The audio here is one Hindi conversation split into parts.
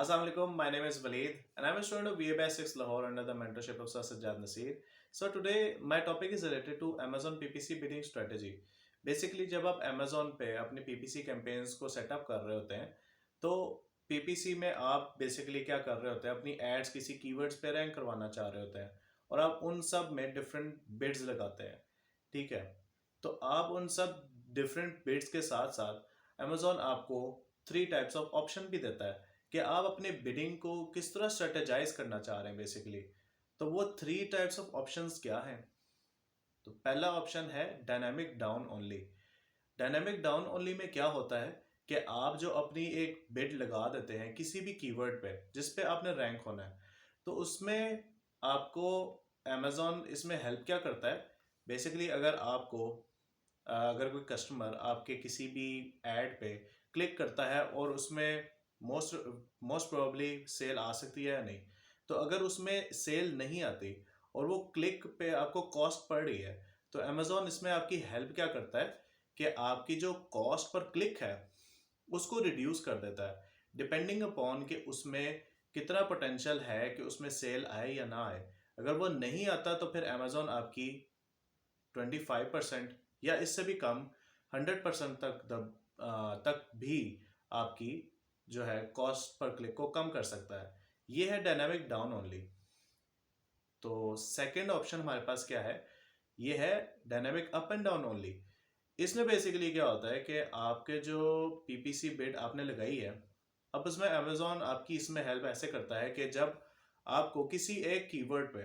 Assalamualaikum, my name is Waleed and I'm a student of BA 6 Lahore under the mentorship of Sir Sajjad Nasir. So today my topic is related to Amazon PPC bidding strategy. Basically जब आप Amazon पे अपने PPC campaigns को सेटअप कर रहे होते हैं तो PPC में आप बेसिकली क्या कर रहे होते हैं, अपनी एड्स किसी कीवर्ड्स पे रैंक करवाना चाह रहे होते हैं और आप उन सब में डिफरेंट बिड्स लगाते हैं। ठीक है, तो आप उन सब डिफरेंट बिड्स के साथ साथ Amazon आपको 3 टाइप्स ऑफ ऑप्शन भी देता है कि आप अपने बिडिंग को किस तरह स्ट्रेटेजाइज करना चाह रहे हैं बेसिकली। तो वो 3 टाइप्स ऑफ ऑप्शंस क्या हैं? तो पहला ऑप्शन है dynamic down only. Dynamic down only में क्या होता है कि आप जो अपनी एक बिड लगा देते हैं किसी भी कीवर्ड पे जिस पे आपने रैंक होना है, तो उसमें आपको अमेजोन इसमें हेल्प क्या करता है। बेसिकली अगर कोई कस्टमर आपके किसी भी एड पे क्लिक करता है और उसमें मोस्ट मोस्ट प्रोबेबली सेल आ सकती है या नहीं, तो अगर उसमें सेल नहीं आती और वो क्लिक पे आपको कॉस्ट पड़ रही है, तो अमेजोन इसमें आपकी हेल्प क्या करता है कि आपकी जो कॉस्ट पर क्लिक है उसको रिड्यूस कर देता है डिपेंडिंग अपॉन कि उसमें कितना पोटेंशियल है कि उसमें सेल आए या ना आए। अगर वो नहीं आता तो फिर अमेजोन आपकी 25% या इससे भी कम 100% तक भी आपकी जो है कॉस्ट पर क्लिक को कम कर सकता है। ये है डायनामिक डाउन ओनली। तो सेकंड ऑप्शन हमारे पास क्या है, ये है dynamic up and down only. इसमें बेसिकली क्या होता है कि आपके जो पीपीसी बिड आपने लगाई है, अब उसमें अमेजोन आपकी इसमें हेल्प ऐसे करता है कि जब आपको किसी एक कीवर्ड पे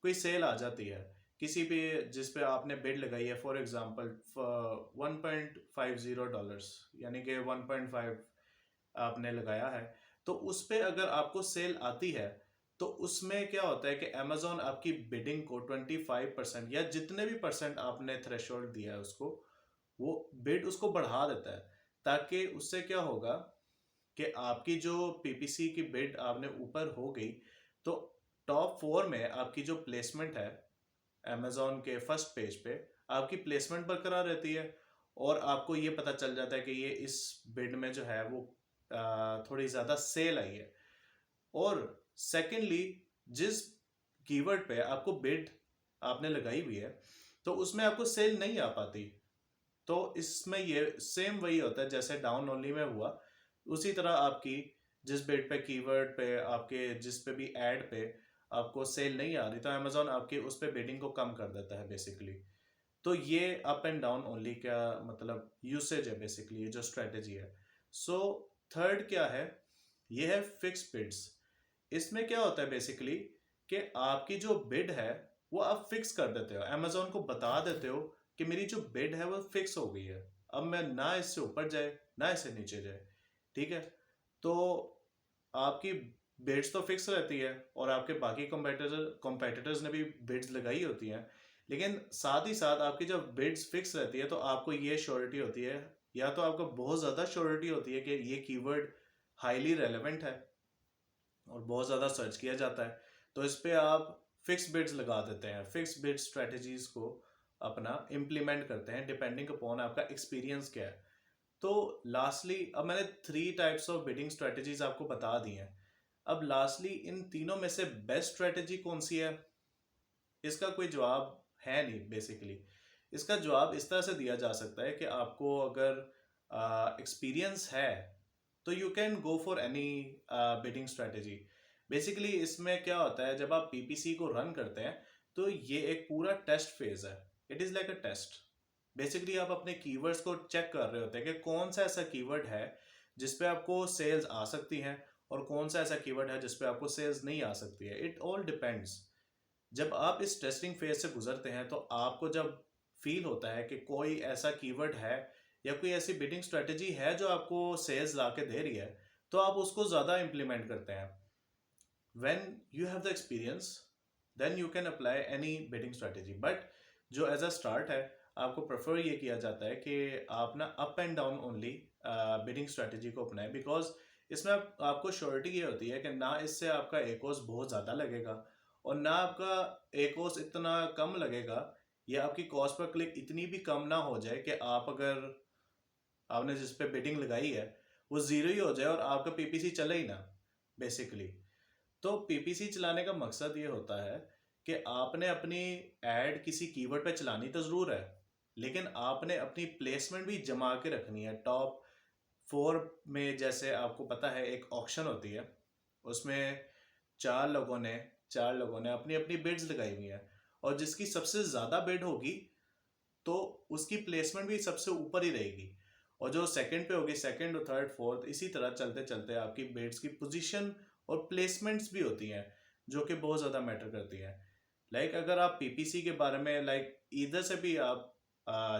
कोई सेल आ जाती है, किसी भी जिस पे आपने बिड लगाई है, फॉर एग्जांपल $1.50 यानी कि 1.5 आपने लगाया है, तो उस पे अगर आपको सेल आती है तो उसमें क्या होता है कि अमेजोन आपकी बिडिंग को 25% या जितने भी परसेंट आपने थ्रेशोल्ड दिया है उसको, वो बिड उसको बढ़ा देता है। ताकि उससे क्या होगा कि आपकी जो पीपीसी की बिड आपने ऊपर हो गई तो टॉप 4 में आपकी जो प्लेसमेंट है अमेजोन के फर्स्ट पेज पे, आपकी प्लेसमेंट बरकरार रहती है और आपको ये पता चल जाता है कि ये इस बिड में जो है वो थोड़ी ज़्यादा सेल आई है। और सेकेंडली, जिस कीवर्ड पे आपको बिड आपने लगाई हुई है तो उसमें आपको सेल नहीं आ पाती, तो इसमें ये सेम वही होता है जैसे डाउन ओनली में हुआ। उसी तरह आपकी जिस बिड पे कीवर्ड पे आपके जिस पे भी एड पे आपको सेल नहीं आ रही तो अमेजोन आपकी उस पे बिडिंग को कम कर देता है बेसिकली। तो ये अप एंड डाउन ओनली क्या मतलब यूसेज है बेसिकली, ये जो स्ट्रेटेजी है। सो थर्ड क्या है, ये है फिक्स बिड्स। इसमें क्या होता है बेसिकली कि आपकी जो बिड है वो आप फिक्स कर देते हो, अमेजोन को बता देते हो कि मेरी जो बिड है वो फिक्स हो गई है, अब मैं ना इससे ऊपर जाए ना इससे नीचे जाए। ठीक है, तो आपकी बिड्स तो फिक्स रहती है और आपके बाकी कॉम्पिटिटर्स ने भी बिड्स लगाई होती हैं, लेकिन साथ ही साथ आपकी जब बिड्स फिक्स रहती है तो आपको ये श्योरिटी होती है, या तो आपको बहुत ज़्यादा श्योरिटी होती है कि ये कीवर्ड हाईली रेलेवेंट है और बहुत ज़्यादा सर्च किया जाता है, तो इस पे आप फिक्स बिड्स लगा देते हैं, फिक्स बिड स्ट्रेटजीज को अपना इम्प्लीमेंट करते हैं डिपेंडिंग अपॉन आपका एक्सपीरियंस क्या है। तो लास्टली, अब मैंने 3 टाइप्स ऑफ बिडिंग स्ट्रेटजीज आपको बता दी हैं। अब लास्टली इन तीनों में से बेस्ट स्ट्रेटजी कौन सी है, इसका कोई जवाब है नहीं बेसिकली। इसका जवाब इस तरह से दिया जा सकता है कि आपको अगर एक्सपीरियंस है तो you can go for any bidding strategy. Basically इसमें क्या होता है, जब आप पीपीसी को रन करते हैं तो ये एक पूरा टेस्ट फेज है, it is like a test. Basically आप अपने कीवर्ड्स को चेक कर रहे होते हैं कि कौन सा ऐसा कीवर्ड है जिस पे आपको सेल्स आ सकती हैं और कौन सा ऐसा कीवर्ड है जिस पे आपको सेल्स नहीं आ सकती है। It all depends. जब आप इस टेस्टिंग फेज से गुजरते हैं तो आपको जब फील होता है कि कोई ऐसा कीवर्ड है या कोई ऐसी बिडिंग स्ट्रेटजी है जो आपको सेल्स ला के दे रही है, तो आप उसको ज़्यादा इम्प्लीमेंट करते हैं। When you have the experience then you can apply any bidding strategy, but जो एज अ स्टार्ट है आपको प्रेफर ये किया जाता है कि आप ना up and down only bidding strategy को अपनाएं, बिकॉज इसमें आपको श्योरिटी ये होती है कि ना इससे आपका एकोस बहुत ज़्यादा लगेगा और ना आपका एकोस इतना कम लगेगा या आपकी कॉस्ट पर क्लिक इतनी भी कम ना हो जाए कि आप अगर आपने जिस पे बिडिंग लगाई है वो ज़ीरो ही हो जाए और आपका पीपीसी चले ही ना। बेसिकली। तो पीपीसी चलाने का मकसद ये होता है कि आपने अपनी एड किसी कीवर्ड पे चलानी तो ज़रूर है, लेकिन आपने अपनी प्लेसमेंट भी जमा के रखनी है। टॉप 4 में जैसे आपको पता है एक ऑक्शन होती है, उसमें चार लोगों ने चार लोगों ने अपनी अपनी बिड्स लगाई हुई हैं, और जिसकी सबसे ज़्यादा बिड होगी तो उसकी प्लेसमेंट भी सबसे ऊपर ही रहेगी, और जो सेकंड पे होगी सेकंड और थर्ड फोर्थ, इसी तरह चलते चलते आपकी बिड्स की पोजीशन और प्लेसमेंट्स भी होती हैं जो कि बहुत ज़्यादा मैटर करती हैं। अगर आप पीपीसी के बारे में इधर से भी आप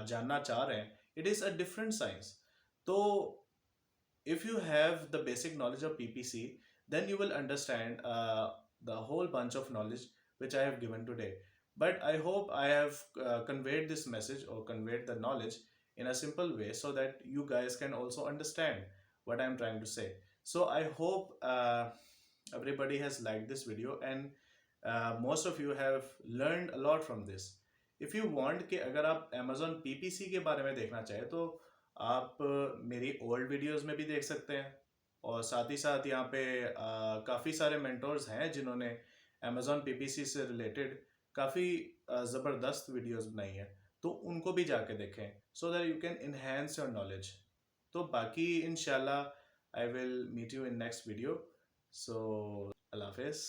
जानना चाह रहे हैं, it is a different science. तो if you have the basic knowledge of PPC, then you will understand the whole bunch of knowledge which I have given today. But I hope I have conveyed this message or conveyed the knowledge in a simple way so that you guys can also understand what I'm trying to say. So I hope everybody has liked this video, and most of you have learned a lot from this. If you want कि अगर आप Amazon PPC के बारे में देखना चाहें तो आप मेरी ओल्ड वीडियोस में भी देख सकते हैं, और साथ ही साथ यहाँ पे काफ़ी सारे मेंटोर्स हैं जिन्होंने अमेजोन पीपीसी से रिलेटेड काफ़ी ज़बरदस्त वीडियोस बनाई हैं, तो उनको भी जाके देखें so that you can enhance your knowledge. तो बाकी इंशाल्लाह I will meet you in next video. So अल्लाह हाफिज़।